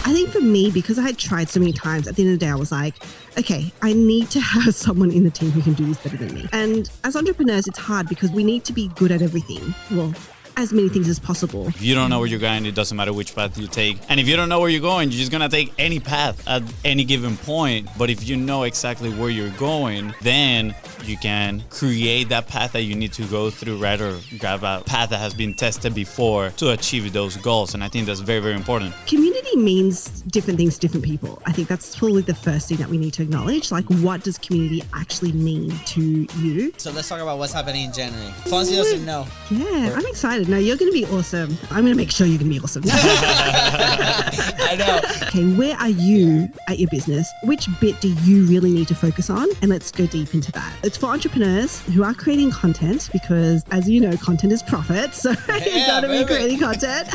I think for me, because I had tried so many times, at the end of the day, I was like, okay, I need to have someone in the team who can do this better than me. And as entrepreneurs, it's hard because we need to be good at everything. Well, as many things as possible. If you don't know where you're going, it doesn't matter which path you take. And if you don't know where you're going, you're just going to take any path at any given point. But if you know exactly where you're going, then you can create that path that you need to go through, right? Or grab a path that has been tested before to achieve those goals. And I think that's very, very important. Community means different things to different people. I think that's probably the first thing that we need to acknowledge. Like, what does community actually mean to you? So let's talk about what's happening in January. FONZI doesn't know. Yeah, I'm excited. No, you're going to be awesome. I'm going to make sure you're going to be awesome. I know. Okay, where are you at your business? Which bit do you really need to focus on? And let's go deep into that. It's for entrepreneurs who are creating content because, as you know, content is profit. So you got to be creating content.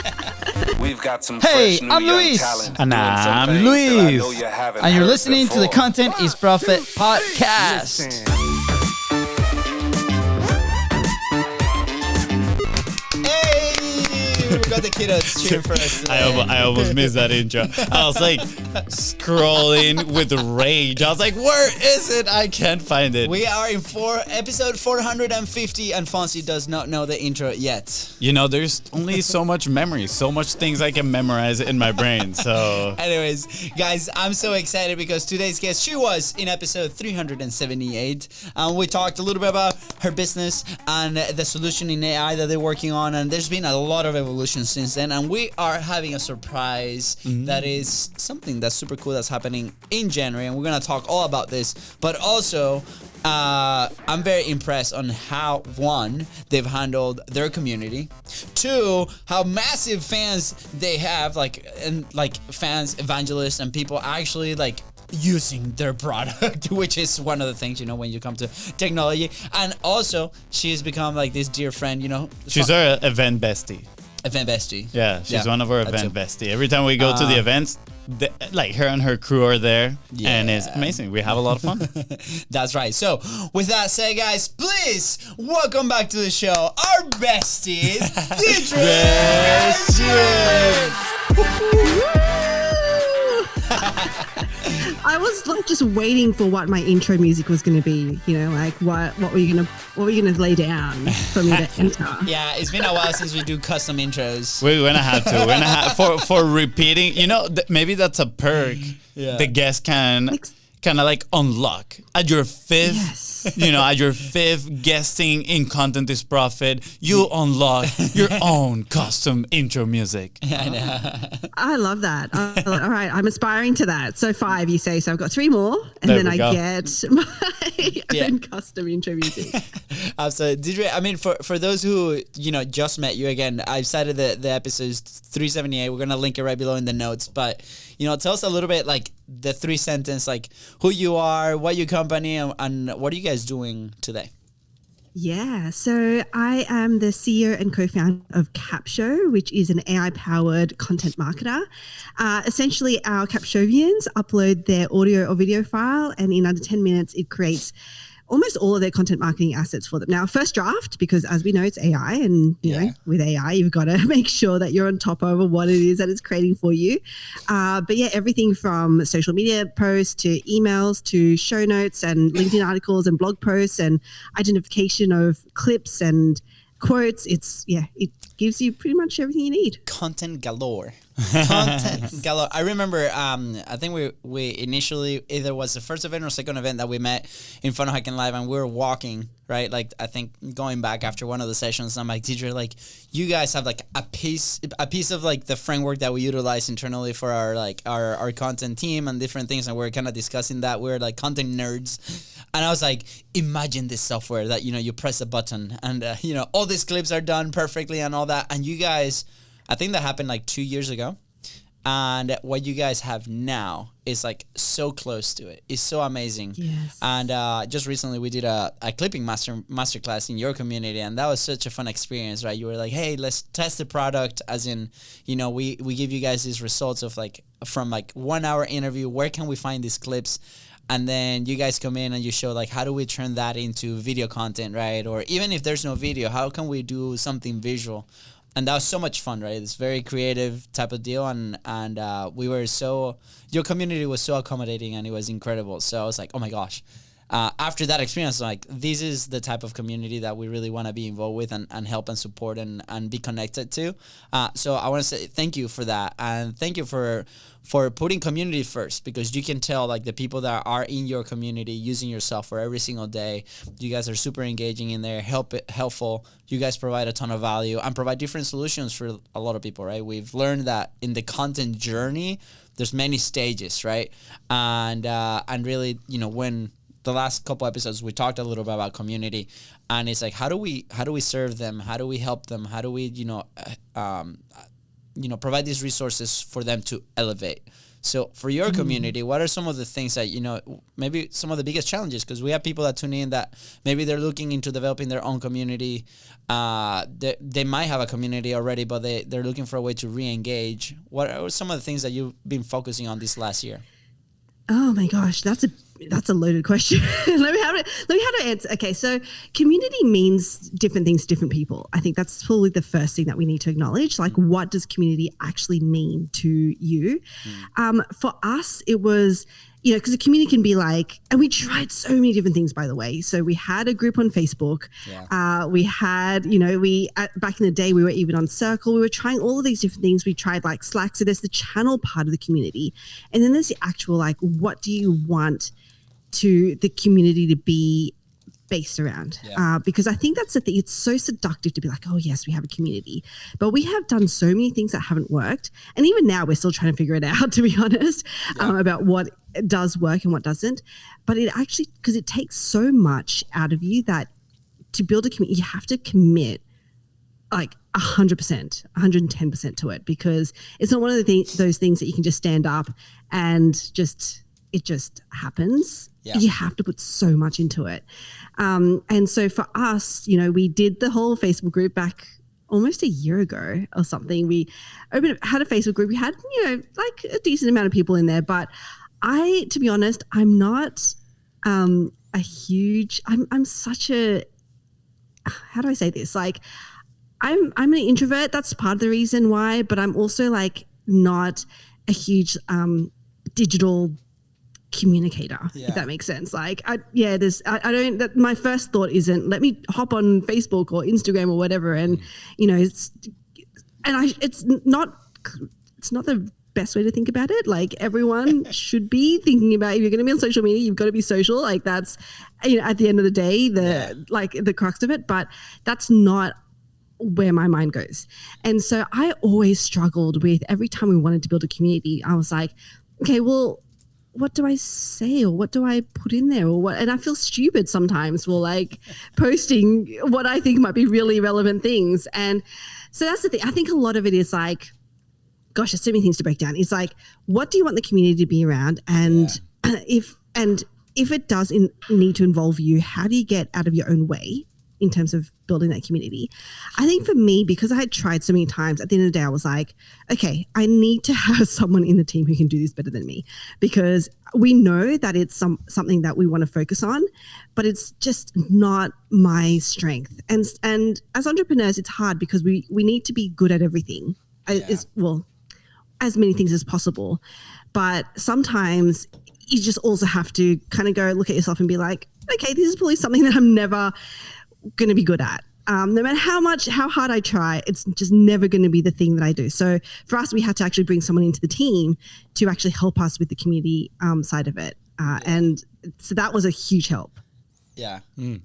We've got some Hey, fresh new I'm young Luis. talent And doing some I'm things that I Luis. know you haven't And you're heard listening to the before. Content is Profit podcast. Listen. Hey, we got the kiddos cheering for us today. I almost missed that intro. I was like scrolling with rage. I was like, where is it? I can't find it. We are in episode 450, and FONZI does not know the intro yet. You know, there's only so much memory, so much things I can memorize in my brain. So Anyways, guys, I'm so excited because today's guest, she was in episode 378. We talked a little bit about her business and the solution in AI that they're working on, and there's been a lot of evolution since then, and we are having a surprise that is something that's super cool that's happening in January, and we're gonna talk all about this. But also, I'm very impressed on how, one, they've handled their community, two, how massive fans they have, like fans, evangelists, and people actually like using their product, which is one of the things, you know, when you come to technology. And also, she's become like this dear friend, you know. she's our event bestie. Event bestie. Yeah, she's one of our that's event it. bestie. Every time we go to the events, like her and her crew are there, and it's Yeah. amazing. We have a lot of fun. That's right. So, with that said, guys, please welcome back to the show our besties, Deidre. I was like just waiting for what my intro music was going to be. You know, like what were you gonna lay down for me to enter? Yeah, it's been a while since we do custom intros. We're gonna have to. We're gonna have for repeating. You know, maybe that's a perk. Yeah. The guest can kind of like unlock at your fifth. Yes. You know, at your fifth guesting in Content is Profit, you unlock your own custom intro music. I know. I love that. All right, I'm aspiring to that. So 5, you say. So I've got 3 more, and There then we I go. get my own custom intro music. Absolutely. Deidre, I mean, for those who, you know, just met you again, I've cited the episodes 378. We're going to link it right below in the notes. But, you know, tell us a little bit, like, the 3-sentence, like, who you are, what your company, and what are you guys doing today? Yeah, so I am the CEO and co-founder of Capsho, which is an AI-powered content marketer. Essentially, our Capshovians upload their audio or video file, and in under 10 minutes, it creates almost all of their content marketing assets for them. Now, first draft, because as we know, it's AI, and you know, with AI, you've got to make sure that you're on top of what it is that it's creating for you. But yeah, everything from social media posts to emails to show notes and LinkedIn articles and blog posts and identification of clips and quotes. It gives you pretty much everything you need. Content galore. Content galore. I remember, I think we initially, either was the first event or second event that we met in Funnel Hacking Live, and we were walking, right? Like, I think going back after one of the sessions, I'm like, Deidre, like, you guys have like a piece of like the framework that we utilize internally for our content team and different things, and we're kind of discussing that. We're like content nerds. And I was like, imagine this software that, you know, you press a button and, you know, all these clips are done perfectly and all that. And you guys, I think that happened like 2 years ago. And what you guys have now is like so close to it. It's so amazing. Yes. And just recently we did a clipping masterclass in your community, and that was such a fun experience, right? You were like, hey, let's test the product, as in, you know, we give you guys these results of like from like 1 hour interview, where can we find these clips? And then you guys come in and you show like, how do we turn that into video content, right? Or even if there's no video, how can we do something visual? and that was so much fun, right? It's very creative type of deal, and your community was so accommodating, and it was incredible. So I was like, oh my gosh. After that experience, like, this is the type of community that we really want to be involved with and help and support and be connected to. So I want to say thank you for that. And thank you for putting community first, because you can tell, like, the people that are in your community using your software every single day, you guys are super engaging in there, helpful. You guys provide a ton of value and provide different solutions for a lot of people, right? We've learned that in the content journey, there's many stages, right? And really, when the last couple episodes we talked a little bit about community, and it's like, how do we serve them, how do we help them, how do we provide these resources for them to elevate. So for your community, what are some of the things that, maybe some of the biggest challenges? Because we have people that tune in that maybe they're looking into developing their own community. They might have a community already, but they're looking for a way to re-engage. What are some of the things that you've been focusing on this last year? Oh my gosh, that's a loaded question. let me have to answer. Okay, so community means different things to different people. I think that's probably the first thing that we need to acknowledge. Like, what does community actually mean to you? For us, it was, because a community can be like, and we tried so many different things, by the way. So we had a group on Facebook. Yeah. We had, back in the day, we were even on Circle. We were trying all of these different things. We tried like Slack. So there's the channel part of the community. And then there's the actual, like, what do you want to the community to be based around? Because I think that's the thing. It's so seductive to be like, oh yes, we have a community, but we have done so many things that haven't worked, and even now we're still trying to figure it out, to be honest, about what does work and what doesn't. But it actually, because it takes so much out of you, that to build a community, you have to commit like 100%, 110% to it, because it's not one of those things that you can just stand up and it just happens. Yeah. You have to put so much into it. And so for us, we did the whole Facebook group back almost a year ago or something. We had a Facebook group. We had, like a decent amount of people in there. But to be honest, I'm not I'm such a, how do I say this? Like, I'm an introvert. That's part of the reason why, but I'm also like not a huge digital communicator, if that makes sense. Like, my first thought isn't, let me hop on Facebook or Instagram or whatever, and it's not the best way to think about it. Like, everyone should be thinking about, if you're going to be on social media, you've got to be social. Like, that's at the end of the day, the crux of it. But that's not where my mind goes. And so I always struggled with, every time we wanted to build a community, I was like, okay, well, what do I say, or what do I put in there, or what? And I feel stupid sometimes for like posting what I think might be really relevant things. And so that's the thing. I think a lot of it is like, gosh, there's so many things to break down. It's like, what do you want the community to be around? And if it does need to involve you, how do you get out of your own way in terms of building that community? I think for me, because I had tried so many times, at the end of the day, I was like, okay, I need to have someone in the team who can do this better than me, because we know that it's something that we want to focus on, but it's just not my strength. And as entrepreneurs, it's hard because we need to be good at everything, as many things as possible. But sometimes you just also have to kind of go look at yourself and be like, okay, this is probably something that I'm never going to be good at. No matter how hard I try, it's just never going to be the thing that I do. So for us, we had to actually bring someone into the team to actually help us with the community side of it. And so that was a huge help. Yeah.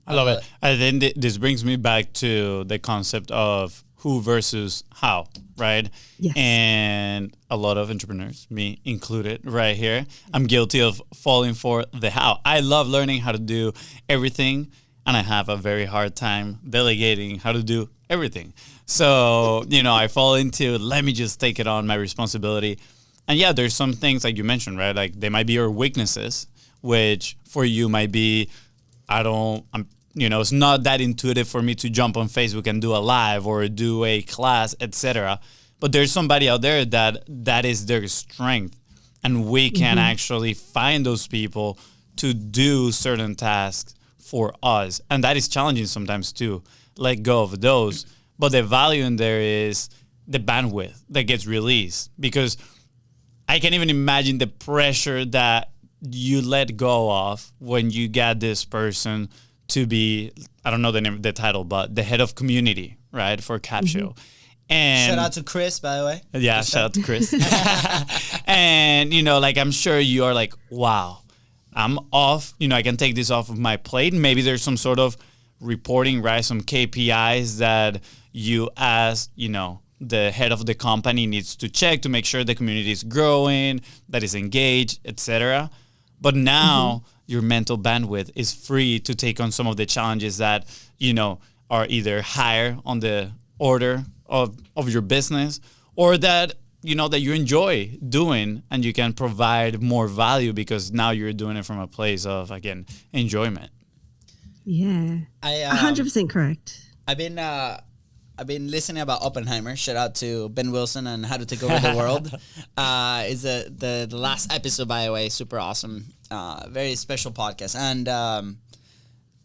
I love it. And then this brings me back to the concept of who versus how, right? Yes. And a lot of entrepreneurs, me included right here, I'm guilty of falling for the how. I love learning how to do everything, and I have a very hard time delegating how to do everything. So, I fall into, let me just take it on, my responsibility. And yeah, there's some things like you mentioned, right? Like, they might be your weaknesses, which for you might be, it's not that intuitive for me to jump on Facebook and do a live or do a class, etc. But there's somebody out there that is their strength, and we can actually find those people to do certain tasks for us. And that is challenging sometimes too. Let go of those. But the value in there is the bandwidth that gets released, because I can't even imagine the pressure that you let go of when you get this person to be, I don't know the name, the title, but the head of community, right, for Capsho. And shout out to Chris, by the way. Yeah, shout out to Chris. And, you know, like, I'm sure you are like, wow, I'm off. You know, I can take this off of my plate. Maybe there's some sort of reporting, right? Some KPIs that you, as, you know, the head of the company, needs to check to make sure the community is growing, that is engaged, etc. But now your mental bandwidth is free to take on some of the challenges that, you know, are either higher on the order of your business, or that, you know, that you enjoy doing, and you can provide more value because now you're doing it from a place of, again, enjoyment. Yeah, 100% correct. I've been listening about Oppenheimer. Shout out to Ben Wilson and How to Take Over the World. Is the last episode, by the way, super awesome. Very special podcast. And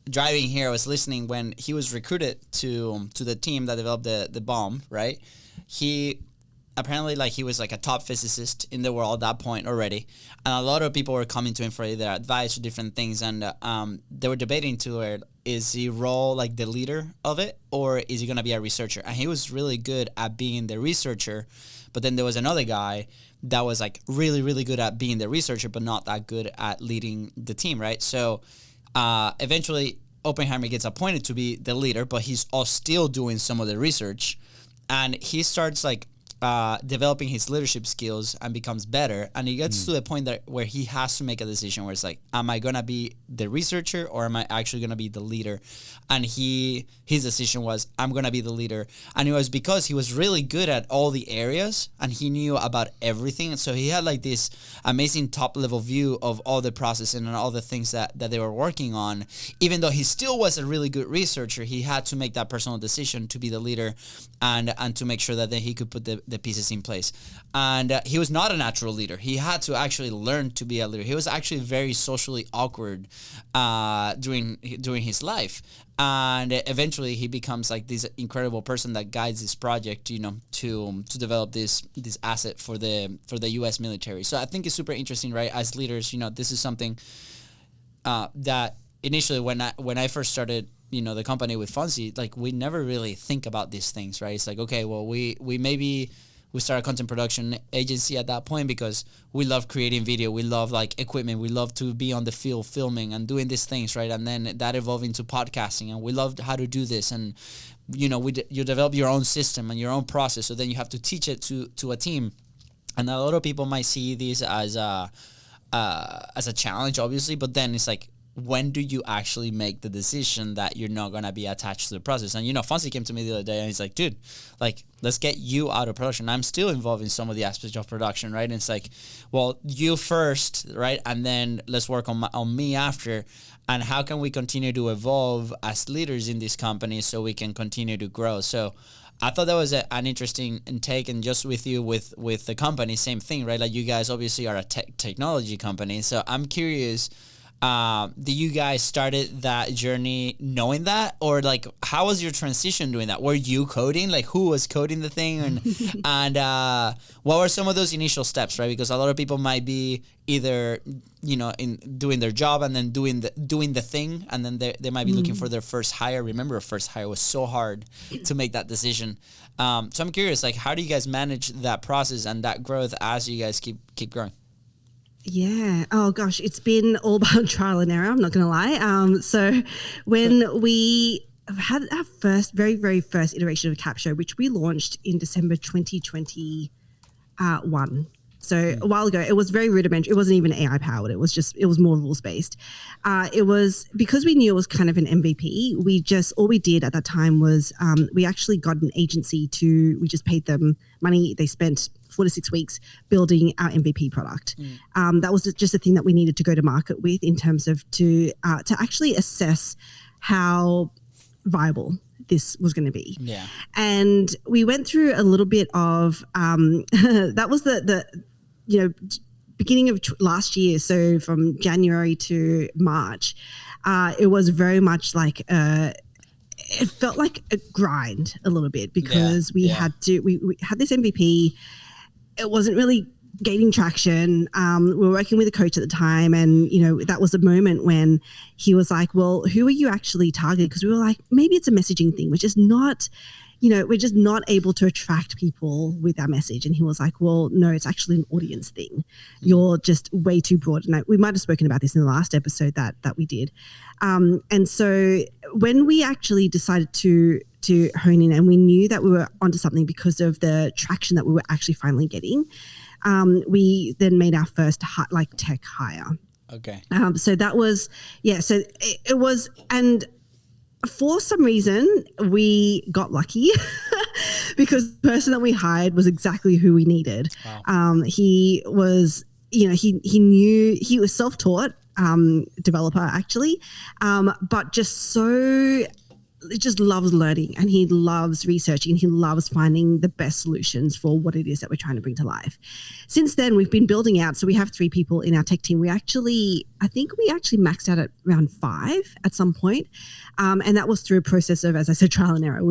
driving here, I was listening when he was recruited to the team that developed the bomb, right? He apparently, like, he was like a top physicist in the world at that point already, and a lot of people were coming to him for either advice or different things, and they were debating to it, is he role like the leader of it, or is he going to be a researcher? And he was really good at being the researcher, but then there was another guy that was like really, really good at being the researcher, but not that good at leading the team, right? So eventually Oppenheimer gets appointed to be the leader, but he's all still doing some of the research, and he starts like developing his leadership skills and becomes better, and he gets to the point that where he has to make a decision where it's like, am I gonna be the researcher or am I actually gonna be the leader? And his decision was, I'm gonna be the leader. And it was because he was really good at all the areas and he knew about everything, so he had like this amazing top level view of all the processing and all the things that they were working on. Even though he still was a really good researcher, he had to make that personal decision to be the leader and to make sure that then he could put the pieces in place. And he was not a natural leader. He had to actually learn to be a leader. He was actually very socially awkward during his life. And eventually he becomes like this incredible person that guides this project, you know, to develop this asset for the US military. So I think it's super interesting, right? As leaders, you know, this is something that initially when I first started, you know, the company with FONZI, like, we never really think about these things, right? It's like, okay, well, we start a content production agency at that point because we love creating video, we love like equipment, we love to be on the field filming and doing these things, right? And then that evolved into podcasting, and we loved how to do this. And, you know, you develop your own system and your own process, so then you have to teach it to a team. And a lot of people might see this as a challenge, obviously, but then it's like, when do you actually make the decision that you're not going to be attached to the process? And, you know, FONZI came to me the other day and he's like, dude, like, let's get you out of production. I'm still involved in some of the aspects of production, right? And it's like, well, you first, right? And then let's work on me after. And how can we continue to evolve as leaders in this company so we can continue to grow? So I thought that was an interesting take. And just with you, with the company, same thing, right? Like, you guys obviously are a technology company. So I'm curious, did you guys started that journey knowing that, or like, how was your transition doing that? Were you coding? Like, who was coding the thing, and what were some of those initial steps, right? Because a lot of people might be either, you know, in doing their job and then doing the thing, and then they might be looking for their first hire. Remember, a first hire was so hard to make that decision. So I'm curious, like, how do you guys manage that process and that growth as you guys keep growing? Yeah. Oh gosh, it's been all about trial and error. I'm not going to lie. So when we had our very, very first iteration of Capsho, which we launched in December 2021. So a while ago, it was very rudimentary. It wasn't even AI powered. It was more rules based. It was because we knew it was kind of an MVP. All we did at that time was we actually got an agency we just paid them money. They spent 4 to 6 weeks building our MVP product. That was just a thing that we needed to go to market with in terms of to actually assess how viable this was going to be. Yeah. And we went through a little bit of that was the beginning of last year. So from January to March, it was very much like it felt like a grind a little bit because we had this MVP. It wasn't really gaining traction. We were working with a coach at the time, and that was the moment when he was like, well, who are you actually targeting? Because we were like, maybe it's a messaging thing, which is not, we're just not able to attract people with our message. And he was like, well, no, it's actually an audience thing. You're just way too broad. And we might have spoken about this in the last episode that we did. And so when we actually decided to hone in, and we knew that we were onto something because of the traction that we were actually finally getting, we then made our first tech hire. Okay. So that was, so it was, and for some reason we got lucky because the person that we hired was exactly who we needed. Wow. He was, he knew, he was self-taught developer actually, but just loves learning, and he loves researching, and he loves finding the best solutions for what it is that we're trying to bring to life. Since then, we've been building out. So we have 3 people in our tech team. I think we actually maxed out at around 5 at some point. And that was through a process of, as I said, trial and error.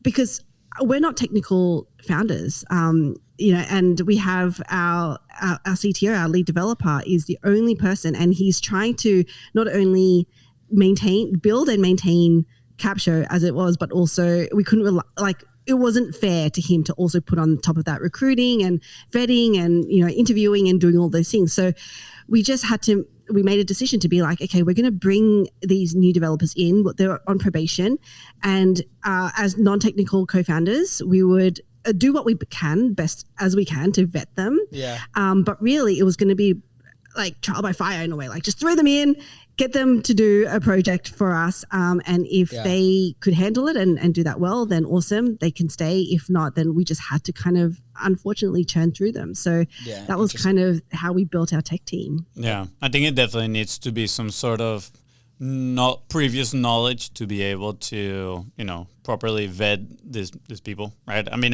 Because we're not technical founders, and we have our CTO, our lead developer, is the only person, and he's trying to not only build and maintain Capsho as it was, but also we couldn't it wasn't fair to him to also put on top of that recruiting and vetting and interviewing and doing all those things. So we made a decision to be like, okay, we're going to bring these new developers in. They're on probation, and as non-technical co-founders, we would do what we can best as we can to vet them. But really, it was going to be like trial by fire in a way, like just throw them in, get them to do a project for us. And if they could handle it and do that well, then awesome, they can stay. If not, then we just had to kind of unfortunately churn through them. So that was kind of how we built our tech team. Yeah, I think it definitely needs to be some sort of not previous knowledge to be able to, properly vet these people, right? I mean,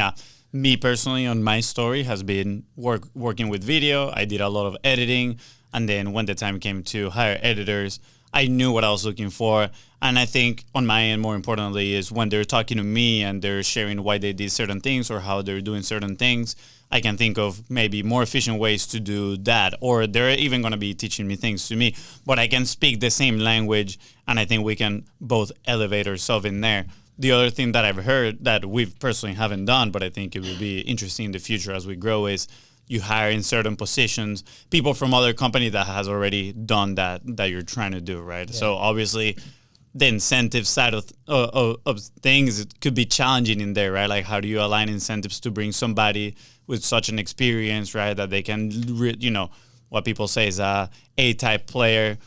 me personally on my story has been working with video. I did a lot of editing. And then when the time came to hire editors, I knew what I was looking for. And I think on my end, more importantly, is when they're talking to me and they're sharing why they did certain things or how they're doing certain things, I can think of maybe more efficient ways to do that. Or they're even going to be teaching me things to me, but I can speak the same language. And I think we can both elevate ourselves in there. The other thing that I've heard that we've personally haven't done, but I think it will be interesting in the future as we grow, is you hire in certain positions people from other companies that has already done that you're trying to do, right? So obviously the incentive side of things, it could be challenging in there, right? Like how do you align incentives to bring somebody with such an experience, right, that they can, what people say is a A-type player.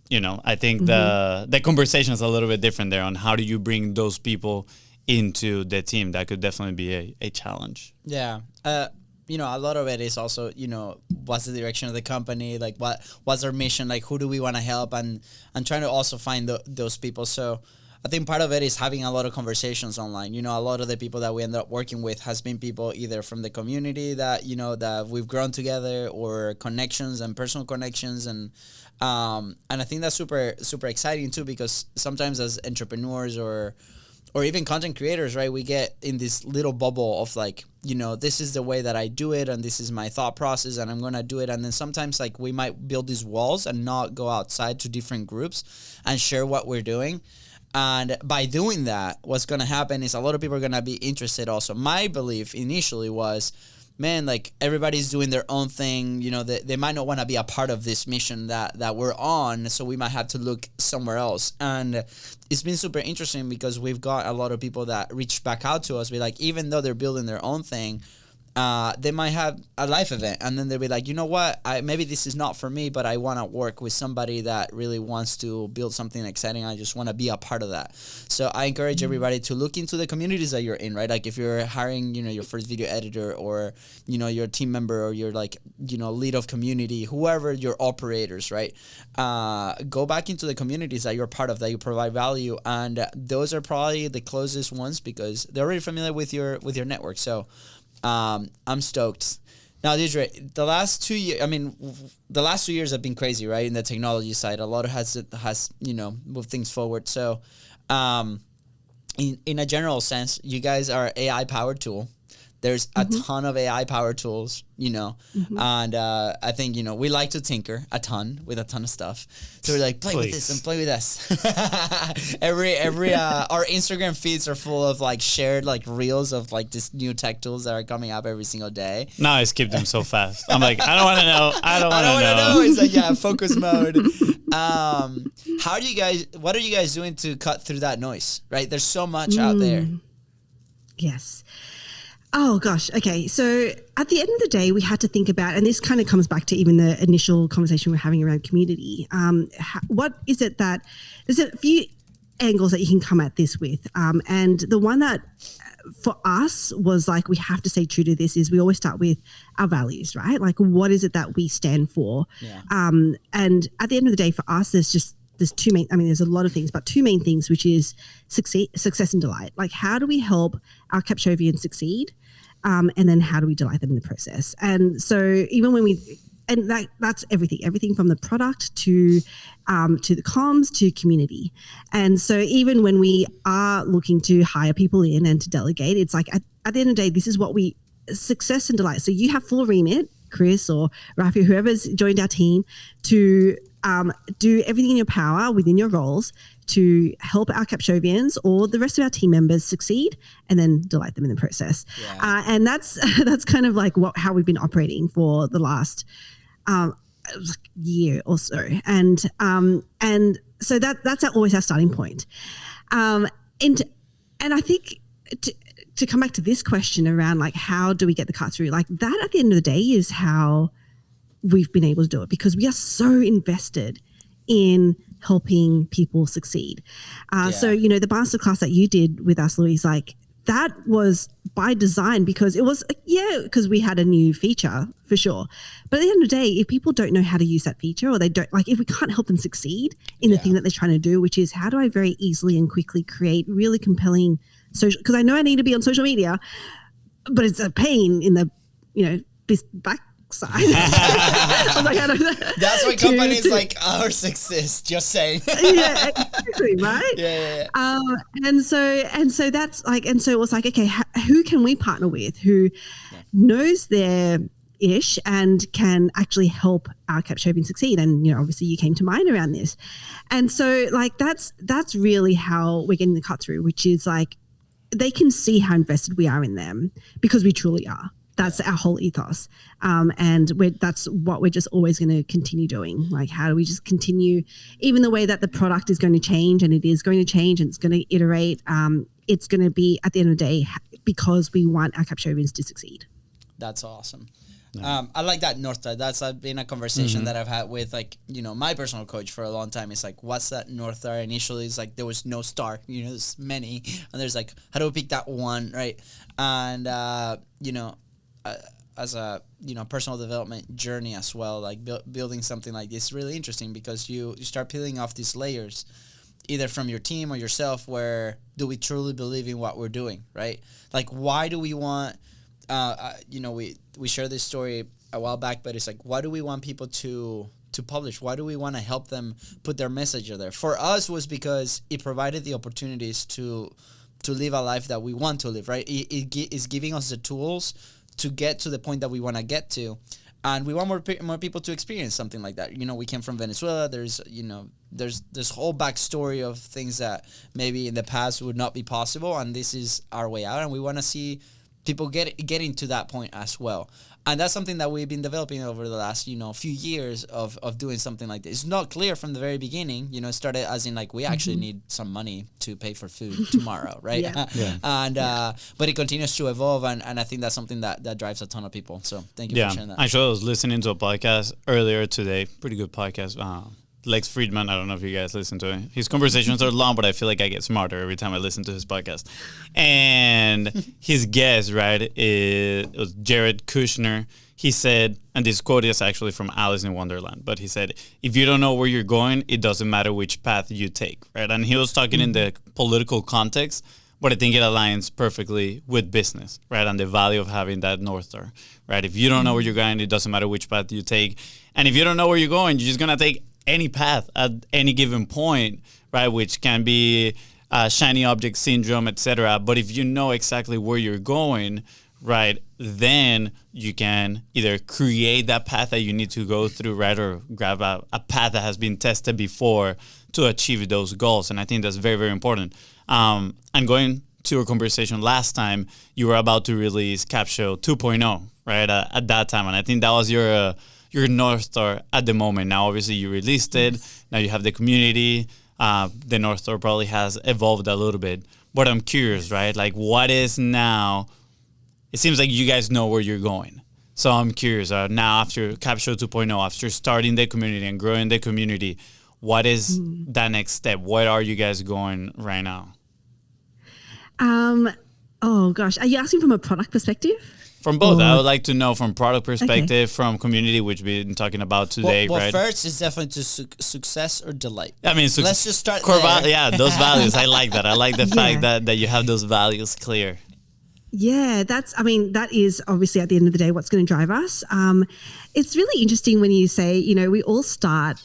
I think the conversation is a little bit different there on how do you bring those people into the team. That could definitely be a challenge. Yeah. A lot of it is also, what's the direction of the company? Like what's our mission? Like who do we want to help? And trying to also find those people. So I think part of it is having a lot of conversations online. A lot of the people that we end up working with has been people either from the community that, that we've grown together, or connections and personal connections. And I think that's super, super exciting too, because sometimes as entrepreneurs or even content creators, right, we get in this little bubble of like, this is the way that I do it, and this is my thought process, and I'm going to do it. And then sometimes like we might build these walls and not go outside to different groups and share what we're doing. And by doing that, what's going to happen is a lot of people are going to be interested also. My belief initially was, man, like everybody's doing their own thing. They might not want to be a part of this mission that we're on, so we might have to look somewhere else. And it's been super interesting because we've got a lot of people that reach back out to us, be like, even though they're building their own thing, they might have a life event, and then they'll be like, you know what, maybe this is not for me, but I want to work with somebody that really wants to build something exciting. I just want to be a part of that. So I encourage everybody to look into the communities that you're in, right? Like if you're hiring, your first video editor, or, your team member, or your lead of community, whoever your operators, right? Go back into the communities that you're part of, that you provide value. And those are probably the closest ones because they're already familiar with your network. So I'm stoked. Now, Deirdre, the last 2 years, the last 2 years have been crazy, right? In the technology side, a lot has moved things forward. So, in a general sense, you guys are AI powered tool. There's a ton of AI powered tools, and I think, we like to tinker a ton with a ton of stuff. So we're like, play with this and play with this. Our Instagram feeds are full of like shared like reels of like these new tech tools that are coming up every single day. No, I skip them so fast. I'm like, I don't want to know. I don't want to know. It's like, focus mode. What are you guys doing to cut through that noise, right? There's so much out there. Yes. Oh, gosh. Okay. So at the end of the day, we had to think about, and this kind of comes back to even the initial conversation we're having around community. What is it that there's a few angles that you can come at this with. And the one that for us was like, we have to stay true to this is we always start with our values, right? Like, what is it that we stand for? Yeah. And at the end of the day, for us, there's two main, there's a lot of things, but two main things, which is success and delight. Like, how do we help our Capshovians succeed? And then how do we delight them in the process? And so even when that's everything from the product to the comms to community. And so even when we are looking to hire people in and to delegate, it's like at the end of the day, this is what success and delight. So you have full remit, Chris or Rafi, whoever's joined our team, to do everything in your power within your roles to help our Capshovians or the rest of our team members succeed and then delight them in the process. Yeah. And that's kind of like how we've been operating for the last year or so. And so that's always our starting point. And I think to come back to this question around like, how do we get the cut through? Like that at the end of the day is how we've been able to do it, because we are so invested in helping people succeed. So, the masterclass that you did with us, Louise, like that was by design because it was, because we had a new feature for sure. But at the end of the day, if people don't know how to use that feature, or they don't, like if we can't help them succeed in the thing that they're trying to do, which is how do I very easily and quickly create really compelling social, because I know I need to be on social media, but it's a pain in the, back side. That's why companies like ours exist, just saying. Yeah, exactly, right? Yeah. And so that's like, and so it was like, okay, who can we partner with who knows their ish and can actually help our Capshovian succeed? And obviously you came to mind around this. And so like that's really how we're getting the cut through, which is like they can see how invested we are in them because we truly are. That's our whole ethos. And that's what we're just always going to continue doing. Like, how do we just continue, even the way that the product is going to change, and it is going to change and it's going to iterate, it's going to be at the end of the day because we want our Capshovians to succeed. That's awesome. I like that North Star. That's been a conversation that I've had with my personal coach for a long time. It's like, what's that North Star? Initially, it's like there was no star. There's many, and there's like, how do we pick that one, right? And as a personal development journey as well, like building something like this is really interesting because you start peeling off these layers, either from your team or yourself, where do we truly believe in what we're doing, right? Like, why do we want we shared this story a while back, but it's like, why do we want people to publish? Why do we want to help them put their message there? For us was because it provided the opportunities to live a life that we want to live, right? It is giving us the tools to get to the point that we want to get to, and we want more people to experience something like that. We came from Venezuela. There's this whole backstory of things that maybe in the past would not be possible, and this is our way out, and we want to see people getting to that point as well. And that's something that we've been developing over the last, few years of doing something like this. It's not clear from the very beginning. It started as in like, we actually need some money to pay for food tomorrow, right? And but it continues to evolve, and I think that's something that drives a ton of people. So thank you for sharing that. Actually, I was listening to a podcast earlier today. Pretty good podcast. Lex Friedman, I don't know if you guys listen to it. His conversations are long, but I feel like I get smarter every time I listen to his podcast. And his guest, right, it was Jared Kushner. He said, and this quote is actually from Alice in Wonderland, but he said, if you don't know where you're going, it doesn't matter which path you take, right? And he was talking in the political context, but I think it aligns perfectly with business, right? And the value of having that North Star, right? If you don't know where you're going, it doesn't matter which path you take. And if you don't know where you're going, you're just going to take any path at any given point, right? Which can be shiny object syndrome, etc. But if you know exactly where you're going, right, then you can either create that path that you need to go through, right, or grab a path that has been tested before to achieve those goals. And I think that's very, very important. And going to our conversation last time, you were about to release Capsho 2.0, right, at that time. And I think that was your North Star at the moment. Now, obviously, you released it. Now you have the community. The North Star probably has evolved a little bit. But I'm curious, right, like what is now... It seems like you guys know where you're going. So I'm curious, now after Capsho 2.0, after starting the community and growing the community, what is that next step? Where are you guys going right now? Oh, gosh. Are you asking from a product perspective? From both. I would like to know from product perspective, from community, which we've been talking about today, well, right? First is definitely to success or delight. I mean, let's just start there. Yeah, those values. I like that. I like the fact that you have those values clear. Yeah, that is obviously at the end of the day what's going to drive us. It's really interesting when you say, we all start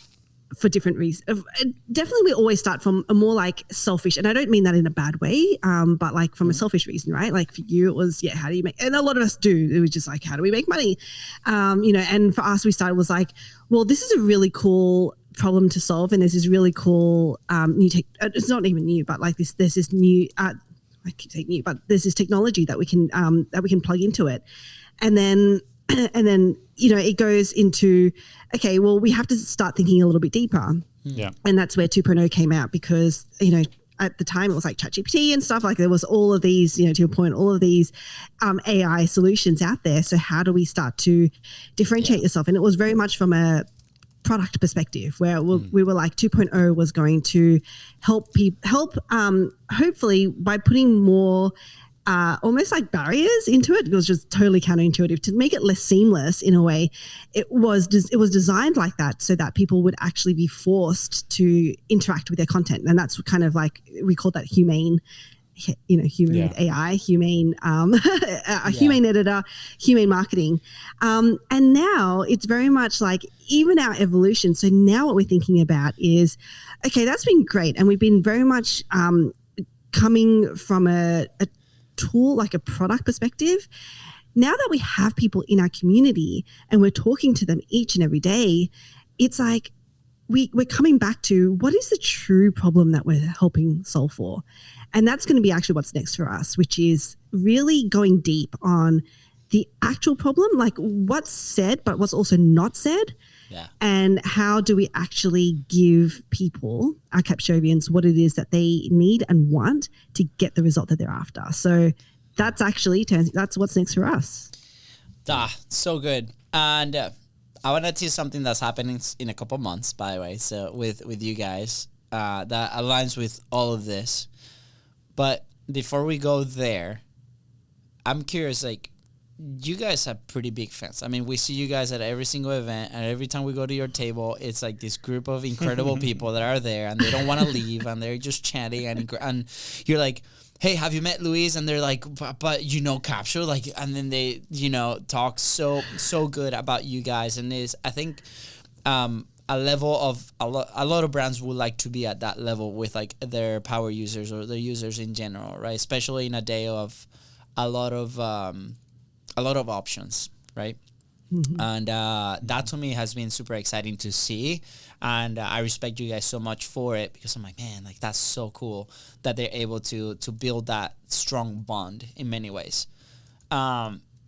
for different reasons. Definitely we always start from a more like selfish, and I don't mean that in a bad way, but like from a selfish reason, right? Like for you, it was, how do you make, and a lot of us do, it was just like, how do we make money? And for us, we started was like, well, this is a really cool problem to solve. And there's this really cool new tech, it's not even new, but like there's this new, I keep saying new, but there's this technology that we can plug into it, and then it goes into, okay, well, we have to start thinking a little bit deeper, and that's where 2.0 came out, because at the time it was like ChatGPT and stuff, like there was all of these, to your point, all of these AI solutions out there. So how do we start to differentiate yourself? And it was very much from a product perspective, where we were like 2.0 was going to help hopefully by putting more almost like barriers into it. It was just totally counterintuitive to make it less seamless in a way. It was designed like that so that people would actually be forced to interact with their content, and that's kind of like, we call that humane with AI, humane, humane editor, humane marketing. And now it's very much like even our evolution. So now what we're thinking about is, okay, that's been great. And we've been very much coming from a tool, like a product perspective. Now that we have people in our community and we're talking to them each and every day, it's like, we're coming back to what is the true problem that we're helping solve for. And that's going to be actually what's next for us, which is really going deep on the actual problem, like what's said, but what's also not said. Yeah. And how do we actually give people, our Capshovians, what it is that they need and want to get the result that they're after. So that's what's next for us. So good. And I want to tell you something that's happening in a couple months, by the way. So with you guys, that aligns with all of this. But before we go there, I'm curious, like, you guys have pretty big fans. I mean, we see you guys at every single event, and every time we go to your table, it's like this group of incredible people that are there, and they don't want to leave, and they're just chatting, and you're like, hey, have you met Luis? And they're like, but Capsho, like, and then they, talk so good about you guys, and I think, a level of a lot of brands would like to be at that level with like their power users or their users in general, right? Especially in a day of a lot of options, right? Mm-hmm. And that to me has been super exciting to see, and I respect you guys so much for it, because I'm like, man, like that's so cool that they're able to build that strong bond in many ways.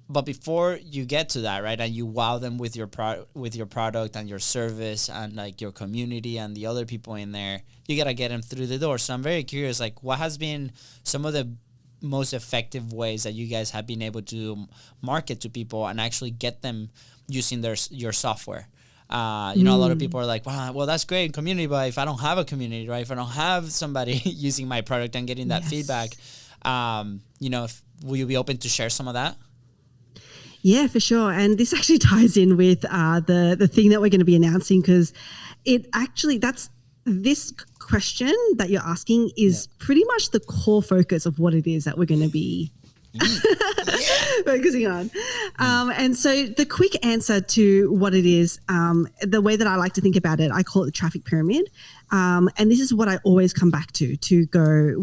But before you get to that, right, and you wow them with your product and your service and like your community and the other people in there, you gotta get them through the door. So I'm very curious, like, what has been some of the most effective ways that you guys have been able to market to people and actually get them using your software? A lot of people are like, wow, well, that's great in community, but if I don't have a community, right, if I don't have somebody using my product and getting that feedback, will you be open to share some of that? Yeah, for sure. And this actually ties in with the thing that we're going to be announcing, because it actually, this question that you're asking is pretty much the core focus of what it is that we're going to be focusing on. And so the quick answer to what it is, the way that I like to think about it, I call it the traffic pyramid. And this is what I always come back to go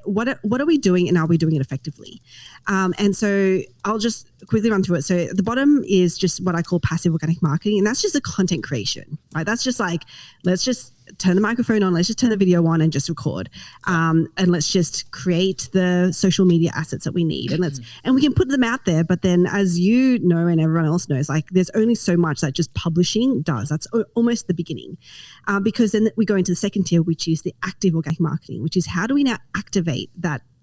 what are we doing and are we doing it effectively? And so I'll just quickly run through it. So the bottom is just what I call passive organic marketing. And that's just the content creation, right? That's just like, let's just turn the microphone on, let's just turn the video on and just record. And let's just create the social media assets that we need. And we can put them out there. But then as you know, and everyone else knows, like there's only so much that just publishing does. That's almost the beginning. Because then we go into the second tier, which is the active organic marketing, which is how do we now activate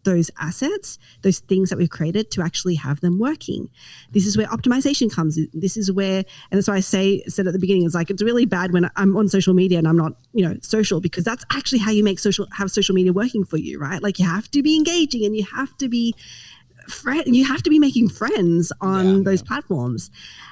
those assets, those things that we've created to actually have them working. This is where optimization comes in. This is where, and that's why I said at the beginning, it's like, it's really bad when I'm on social media and I'm not, social, because that's actually how you have social media working for you, right? Like you have to be engaging and you have to be making friends on those platforms.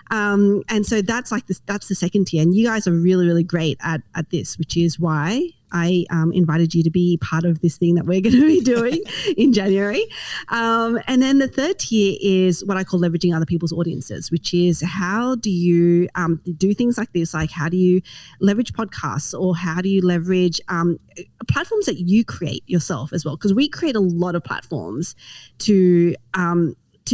And so that's the second tier. And you guys are really, really great at this, which is why I invited you to be part of this thing that we're going to be doing in January. And then the third tier is what I call leveraging other people's audiences, which is how do you do things like this? Like how do you leverage podcasts, or how do you leverage platforms that you create yourself as well? Because we create a lot of platforms to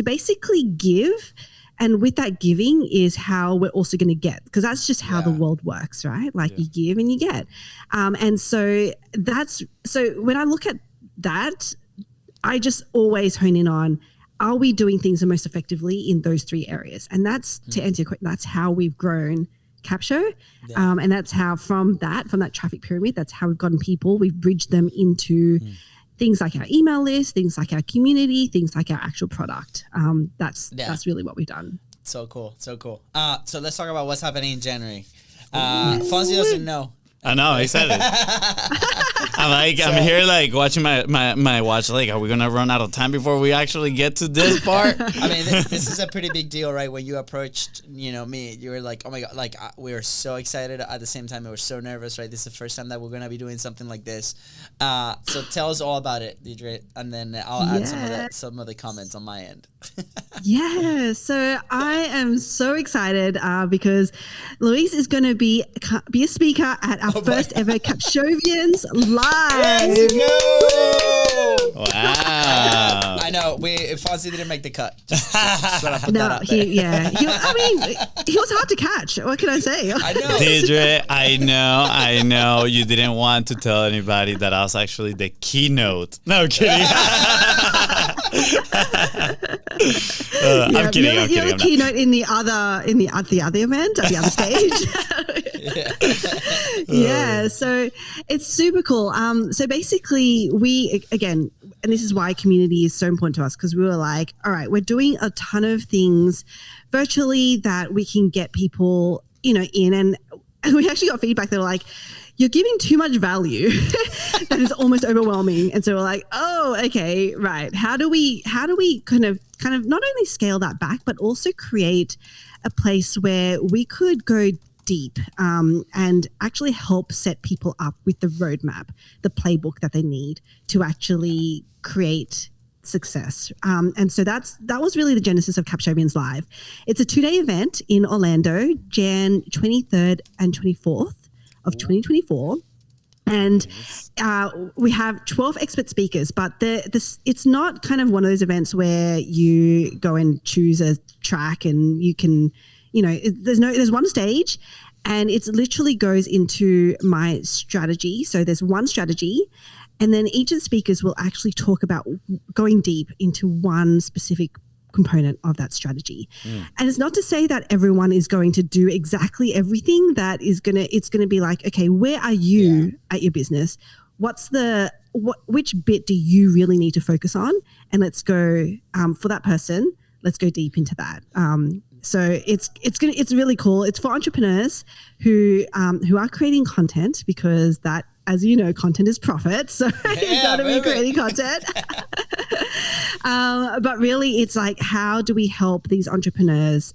basically give. And with that giving is how we're also going to get, because that's just how the world works, right? Like you give and you get. And so when I look at that, I just always hone in on, are we doing things the most effectively in those three areas? And that's to answer your question, that's how we've grown Capsho. And that's how from that traffic pyramid, that's how we've gotten people, we've bridged them into things like our email list, things like our community, things like our actual product. That's really what we've done. So cool. So let's talk about what's happening in January. FONZI doesn't know. I know, excited. I'm here like watching my watch. Like, are we gonna run out of time before we actually get to this part? I mean, this is a pretty big deal, right? When you approached, me, you were like, oh my god, like we were so excited. At the same time, we were so nervous, right? This is the first time that we're gonna be doing something like this. So tell us all about it, Deidre, and then I'll add some of the comments on my end. So I am so excited because Luis is going to be a speaker at our first ever Capshovians Live. Let's go! Wow. I know. FONZI didn't make the cut. Just want to put that out there. He was hard to catch. What can I say? I know. Deidre, I know you didn't want to tell anybody that I was actually the keynote. No, kidding. I'm kidding. You're the keynote in the other event at the other stage. So it's super cool. So basically, we again, and this is why community is so important to us, because we were like, all right, we're doing a ton of things virtually that we can get people, in, and we actually got feedback that were like, you're giving too much value that is almost overwhelming. And so we're like, oh, okay, right. How do we kind of not only scale that back, but also create a place where we could go deep and actually help set people up with the roadmap, the playbook that they need to actually create success. And so that was really the genesis of Capshovians Live. It's a 2-day event in Orlando, Jan 23rd and 24th. Of 2024, and we have 12 expert speakers, but it's not kind of one of those events where you go and choose a track and you can, there's one stage, and it literally goes into my strategy. So there's one strategy, and then each of the speakers will actually talk about going deep into one specific component of that strategy. And it's not to say that everyone is going to do exactly everything that it's going to be like, okay, where are you at your business? Which bit do you really need to focus on? And let's go for that person. Let's go deep into that. So it's really cool. It's for entrepreneurs who are creating content, because that, as you know, content is profit. So you've got to be creating content. But really, it's like, how do we help these entrepreneurs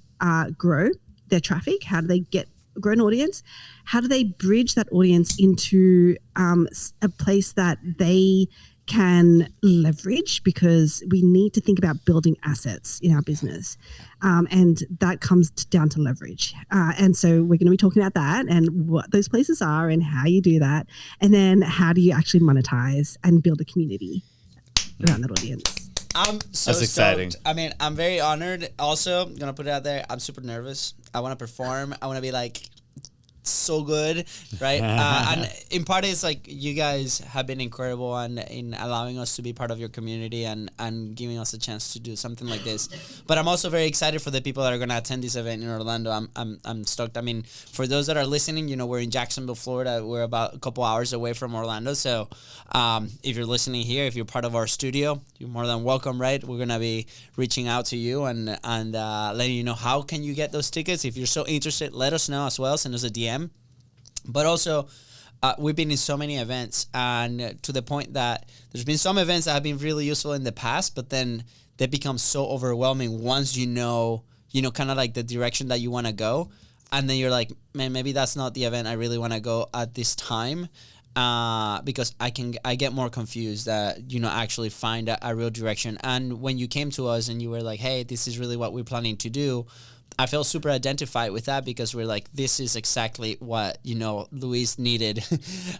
grow their traffic? How do they get grown audience, how do they bridge that audience into a place that they can leverage, because we need to think about building assets in our business. And that comes down to leverage. And so we're going to be talking about that and what those places are and how you do that. And then how do you actually monetize and build a community around that audience. I'm so That's exciting. stoked. I mean, I'm very honored. Also, I'm going to put it out there. I'm super nervous. I want to perform. I want to be like so good, right? And in part, it's like you guys have been incredible in allowing us to be part of your community and giving us a chance to do something like this. But I'm also very excited for the people that are going to attend this event in Orlando. I'm stoked. I mean, for those that are listening, you know, we're in Jacksonville, Florida. We're about a couple hours away from Orlando. So if you're listening here, if you're part of our studio, you're more than welcome, right? We're going to be reaching out to you and letting you know how can you get those tickets. If you're so interested, let us know as well. Send us a DM. But also, we've been in so many events, and to the point that there's been some events that have been really useful in the past, but then they become so overwhelming once you know, kind of like the direction that you want to go, and then you're like, man, maybe that's not the event I really want to go at this time, because I get more confused that, actually find a real direction. And when you came to us and you were like, hey, this is really what we're planning to do, I feel super identified with that, because we're like, this is exactly what, Luis needed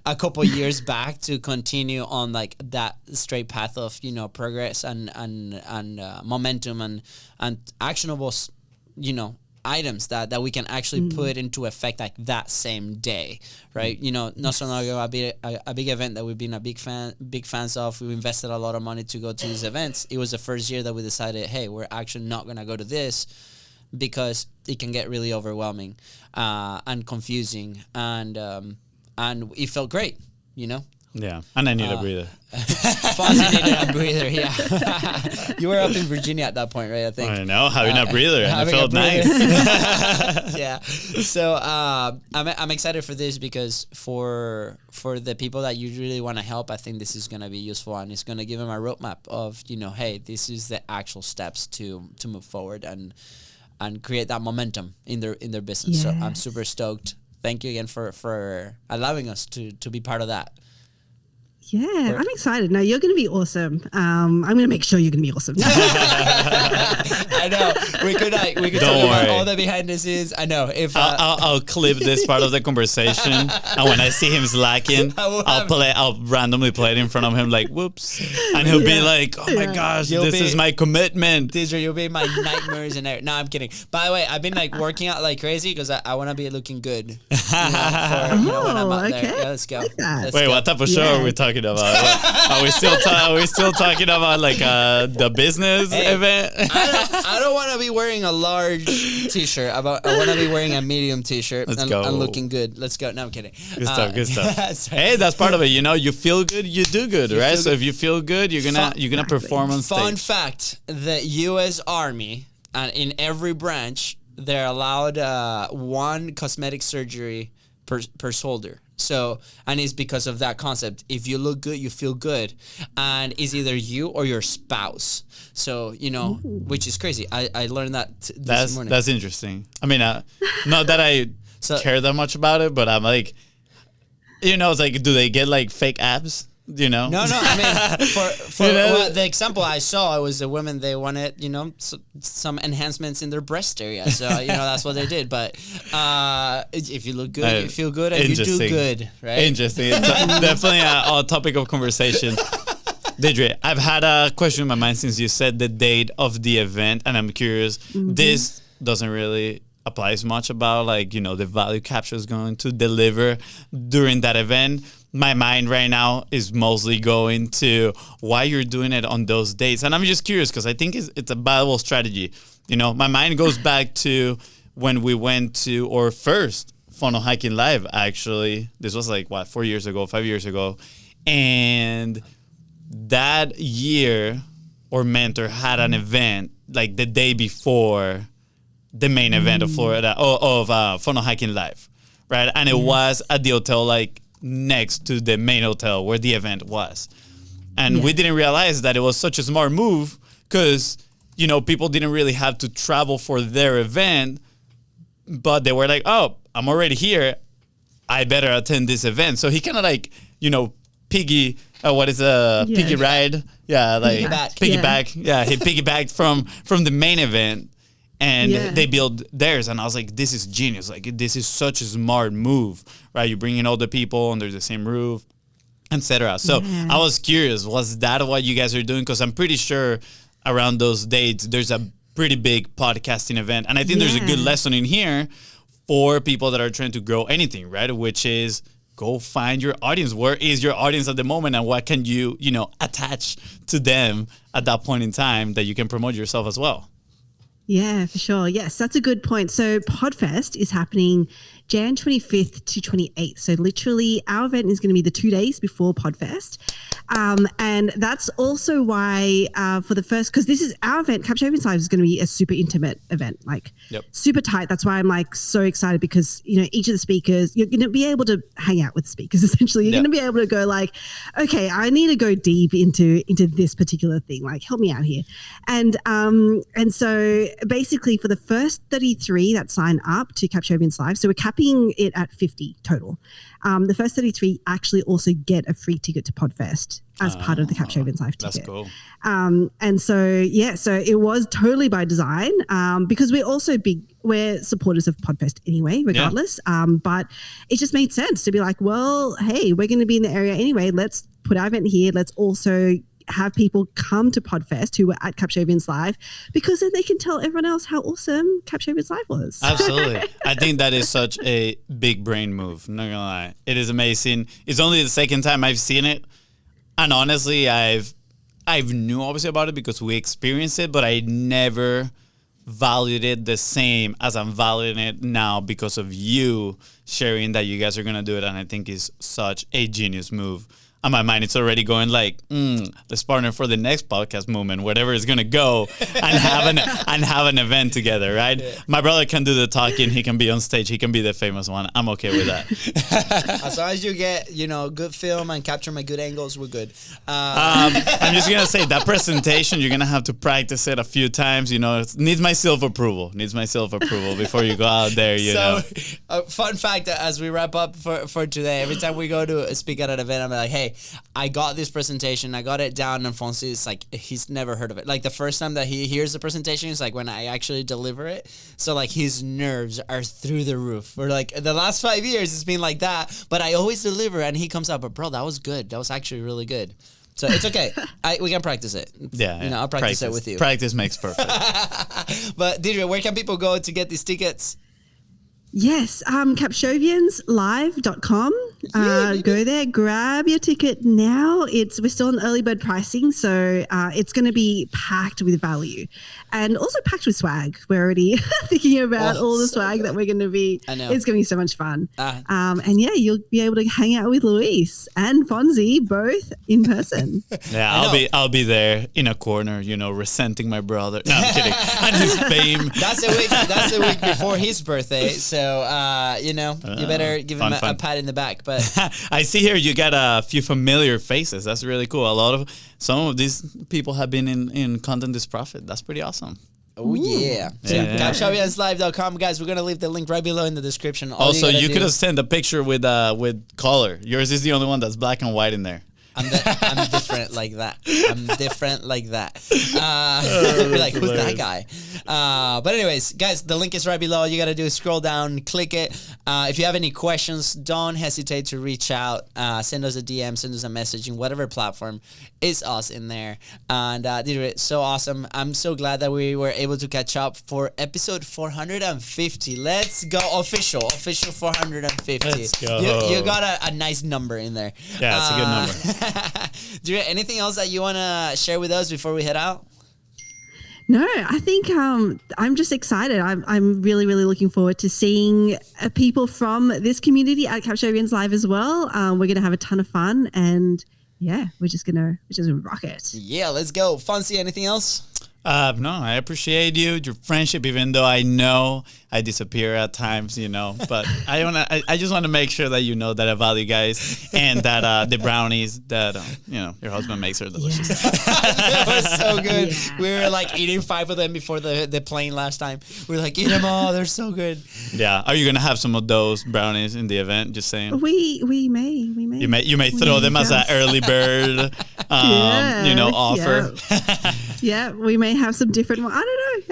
a couple years back to continue on like that straight path of, progress and momentum and actionable, items that we can actually put into effect like that same day, right? Not so long ago, a big event that we've been big fans of. We invested a lot of money to go to these events. It was the first year that we decided, hey, we're actually not going to go to this, because it can get really overwhelming and confusing, and it felt great, Yeah, and I need a breather. FONZI needed a breather, yeah. You were up in Virginia at that point, right? I think. I know, having a breather, and it felt nice. Yeah. So I'm excited for this, because for the people that you really want to help, I think this is going to be useful, and it's going to give them a roadmap of, hey, this is the actual steps to move forward and create that momentum in their business. Yes. So I'm super stoked. Thank you again for allowing us to be part of that. Yeah, I'm excited. No, you're going to be awesome. I'm going to make sure you're going to be awesome. I know. We could talk about all the behind the scenes. I know. If I'll clip this part of the conversation, and when I see him slacking, I'll randomly play it in front of him, like, whoops, and he'll be like, oh my gosh, this is my commitment. Deidre, you'll be my nightmares and everything. No, I'm kidding. By the way, I've been like working out like crazy, because I want to be looking good. When I'm out there. Yeah, let's go. Wait, what type of show are we talking about? Are we still talking about like the business event? I don't want to be wearing a large t-shirt. I want to be wearing a medium t-shirt and looking good. Let's go. No, I'm kidding. Good stuff. Hey, that's part of it. You feel good, you do good, right? So if you feel good, you're gonna perform on stage. Fun fact: the U.S. Army, and in every branch, they're allowed one cosmetic surgery per soldier. So, and it's because of that concept. If you look good, you feel good. And it's either you or your spouse. So, which is crazy. I learned that this morning. That's interesting. I mean, not that I care that much about it, but I'm like, it's like, do they get like fake abs? No. I mean, for well, the example I saw, it was the women, they wanted, some enhancements in their breast area. So, that's what they did. But if you look good, you feel good, and you do good, right? Interesting. Definitely a topic of conversation. Deidre, I've had a question in my mind since you said the date of the event, and I'm curious. This doesn't really apply as much about like, the value Capsho is going to deliver during that event. My mind right now is mostly going to why you're doing it on those dates. And I'm just curious, because I think it's a valuable strategy. My mind goes back to when we went to our first Funnel Hiking Live, actually. This was like, 5 years ago. And that year, our mentor had an event like the day before the main event of Florida, of Funnel Hiking Live, right? And it was at the hotel, like, next to the main hotel where the event was. And we didn't realize that it was such a smart move, because, people didn't really have to travel for their event, but they were like, oh, I'm already here. I better attend this event. So he kind of like, piggy ride? Yeah, like piggyback. Yeah, he piggybacked from the main event, and they built theirs. And I was like, this is genius. Like, this is such a smart move, right? You bring in all the people under the same roof, etc. So I was curious, was that what you guys are doing? Because I'm pretty sure around those dates, there's a pretty big podcasting event. And I think there's a good lesson in here for people that are trying to grow anything, right? Which is go find your audience. Where is your audience at the moment, and what can you, attach to them at that point in time that you can promote yourself as well? Yeah, for sure. Yes, that's a good point. So Podfest is happening Jan 25th to 28th. So literally our event is going to be the 2 days before Podfest. And that's also why for the first, because this is our event, Capsho Live is going to be a super intimate event, like super tight. That's why I'm like so excited because, each of the speakers, you're going to be able to hang out with speakers essentially. You're going to be able to go like, okay, I need to go deep into this particular thing. Like, help me out here. And so basically for the first 33 that sign up to Capsho Live, so we're capping it at 50 total. The first 33 actually also get a free ticket to Podfest as part of the Capsho Live ticket. That's cool. And so it was totally by design because we're supporters of Podfest anyway, regardless. But it just made sense to be like, well, hey, we're going to be in the area anyway. Let's put our event here. Let's also have people come to Podfest who were at Capsho Live because then they can tell everyone else how awesome Capsho Live was. Absolutely. I think that is such a big brain move. I'm not gonna lie. It is amazing. It's only the second time I've seen it. And honestly, I've knew obviously about it because we experienced it, but I never valued it the same as I'm valuing it now because of you sharing that you guys are gonna do it. And I think it's such a genius move. On my mind, it's already going like, let's partner for the next podcast movement, whatever is going to go and have an event together, right? Yeah. My brother can do the talking. He can be on stage. He can be the famous one. I'm okay with that. As long as you get, good film and capture my good angles, we're good. I'm just going to say that presentation, you're going to have to practice it a few times. It needs my self-approval before you go out there, know. Fun fact, as we wrap up for today, every time we go to speak at an event, I'm like, hey, I got this presentation. I got it down, and FONZI is like, he's never heard of it. Like the first time that he hears the presentation is like when I actually deliver it. So like his nerves are through the roof. For like the last 5 years, it's been like that. But I always deliver, and he comes up, but bro, that was good. That was actually really good. So it's okay. We can practice it. Yeah. I'll practice it with you. Practice makes perfect. But Deidre, where can people go to get these tickets? Yes, capshovianslive.com. Go there, grab your ticket now. We're still on early bird pricing, so it's going to be packed with value and also packed with swag. We're already thinking about all the swag that we're going to be. I know. It's going to be so much fun. And you'll be able to hang out with Luis and Fonzie both in person. Yeah, I'll be there in a corner, resenting my brother. No, I'm kidding. And his fame. That's a week before his birthday, so you better give him a pat in the back. But I see here you got a few familiar faces. That's really cool. Some of these people have been in Content is Profit. That's pretty awesome. Oh, yeah. So capshovianslive.com, guys. We're going to leave the link right below in the description. Also, you could have sent a picture with color. Yours is the only one that's black and white in there. I'm different like that. You're like, who's that guy? But anyways, guys, the link is right below. All you got to do is scroll down, click it. If you have any questions, don't hesitate to reach out. Send us a DM, send us a message in whatever platform. It's us in there. And Deidre, it's so awesome. I'm so glad that we were able to catch up for episode 450. Let's go. Official 450. Let's go. You got a nice number in there. Yeah, it's a good number. Do you have anything else that you want to share with us before we head out? No, I think I'm just excited. I'm really, really looking forward to seeing people from this community at Capsho Live as well. We're going to have a ton of fun, and we're just gonna rock it. Yeah, let's go. FONZI, anything else? No, I appreciate you, your friendship, even though I know I disappear at times, but I just want to make sure that you know that I value you guys and that the brownies that, your husband makes are delicious. That was so good. Yeah. We were like eating 5 of them before the plane last time. We were like, eat them all. They're so good. Yeah. Are you going to have some of those brownies in the event? Just saying. We may. You may throw them as an early bird, offer. Yeah, we may have some different ones. I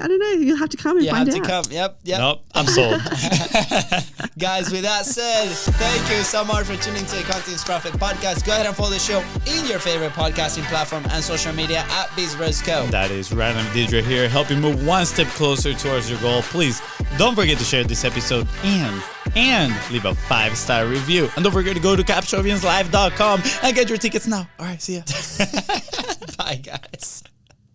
don't know. You'll have to come and You find have out. to come. Yep. Nope, I'm sold. Guys, with that said, thank you so much for tuning to the Content Profit Podcast. Go ahead and follow the show in your favorite podcasting platform and social media at BIZBROS Co. That is right. I'm Deidre here, helping move one step closer towards your goal. Please don't forget to share this episode and leave a 5-star review. And don't forget to go to capshovianslive.com and get your tickets now. All right, see ya. Bye, guys.